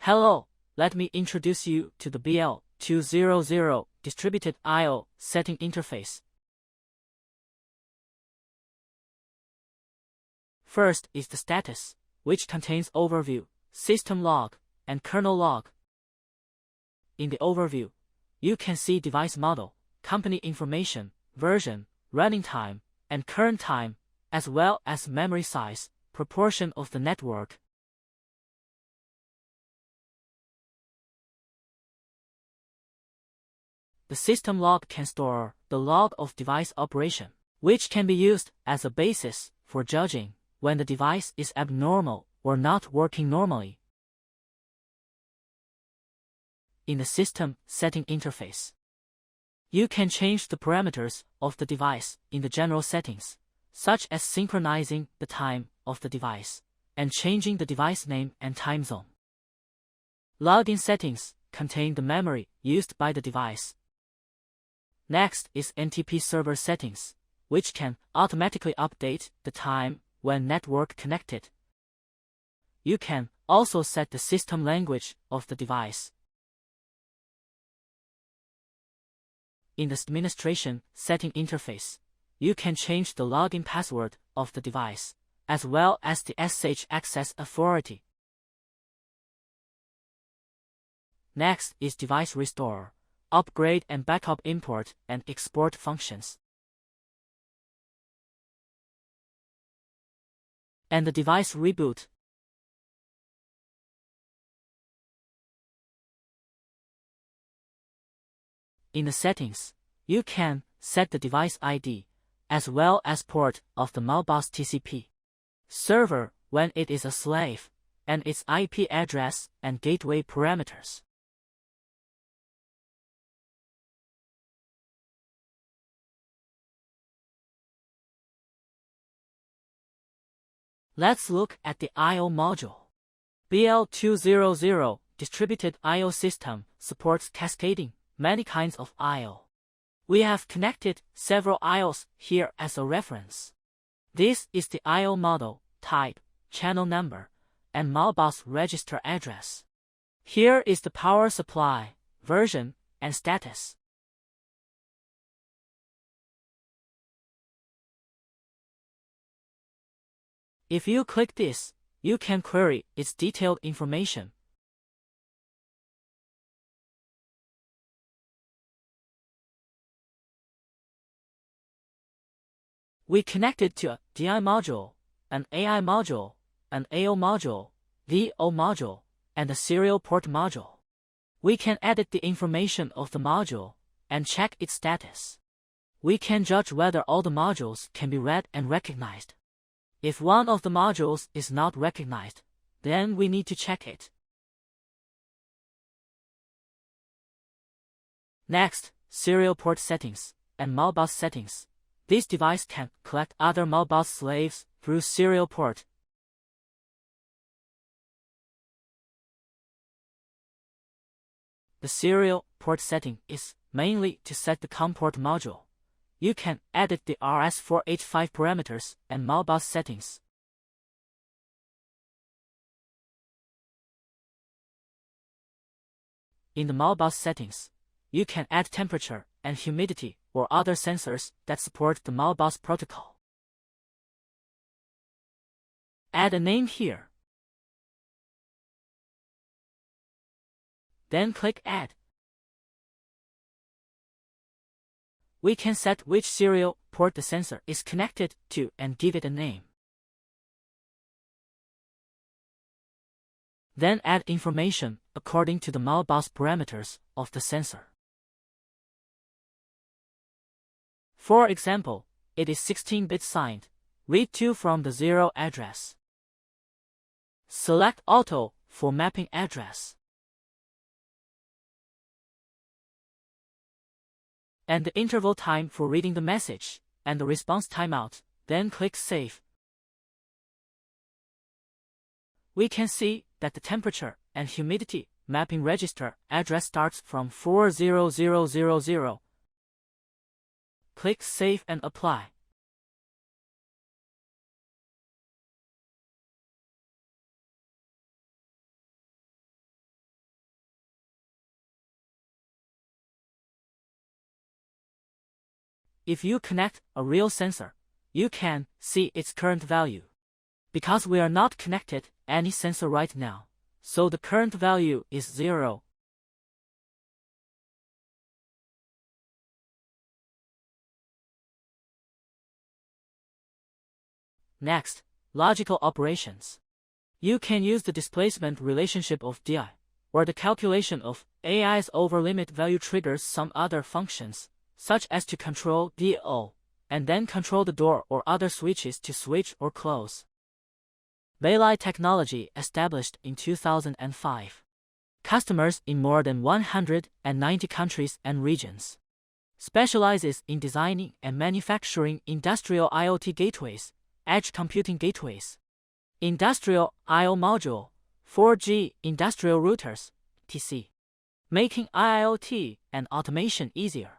Hello, let me introduce you to the BL200 distributed I/O setting interface. First is the status, which contains overview, system log, and kernel log. In the overview, you can see device model, company information, version, running time, and current time, as well as memory size, proportion of the network. The system log can store the log of device operation, which can be used as a basis for judging when the device is abnormal or not working normally. In the system setting interface, you can change the parameters of the device in the general settings, such as synchronizing the time of the device and changing the device name and time zone. Login settings contain the memory used by the device. Next is NTP server settings, which can automatically update the time when network connected. You can also set the system language of the device. In the administration setting interface, you can change the login password of the device, as well as the SSH access authority. Next is device restore, upgrade and backup import and export functions. And the device reboot. In the settings, you can set the device ID, as well as port of the Modbus TCP server when it is a slave, and its IP address and gateway parameters. Let's look at the I/O module. BL200 distributed I/O system supports cascading many kinds of I/O. We have connected several I/Os here as a reference. This is the I/O model, type, channel number, and Modbus register address. Here is the power supply, version, and status. If you click this, you can query its detailed information. We connected to a DI module, an AI module, an AO module, VO module, and a serial port module. We can edit the information of the module and check its status. We can judge whether all the modules can be read and recognized. If one of the modules is not recognized, then we need to check it. Next, serial port settings and Modbus settings. This device can collect other Modbus slaves through serial port. The serial port setting is mainly to set the COM port module. You can edit the RS485 parameters and Modbus settings. In the Modbus settings, you can add temperature and humidity or other sensors that support the Modbus protocol. Add a name here. Then click Add. We can set which serial port the sensor is connected to and give it a name. Then add information according to the Modbus parameters of the sensor. For example, it is 16-bit signed. Read to from the 0 address. Select Auto for mapping address. And the interval time for reading the message, and the response timeout, then click Save. We can see that the temperature and humidity mapping register address starts from 40000. Click Save and Apply. if you connect a real sensor, you can see its current value. Because we are not connected any sensor right now, so the current value is 0. Next, logical operations. You can use the displacement relationship of DI, or the calculation of AI's over-limit value triggers some other functions, such as to control DO, and then control the door or other switches to switch or close. BL200 technology established in 2005. Customers in more than 190 countries and regions. Specializes in designing and manufacturing industrial IoT gateways, edge computing gateways, industrial I/O module, 4G industrial routers, etc. Making IoT and automation easier.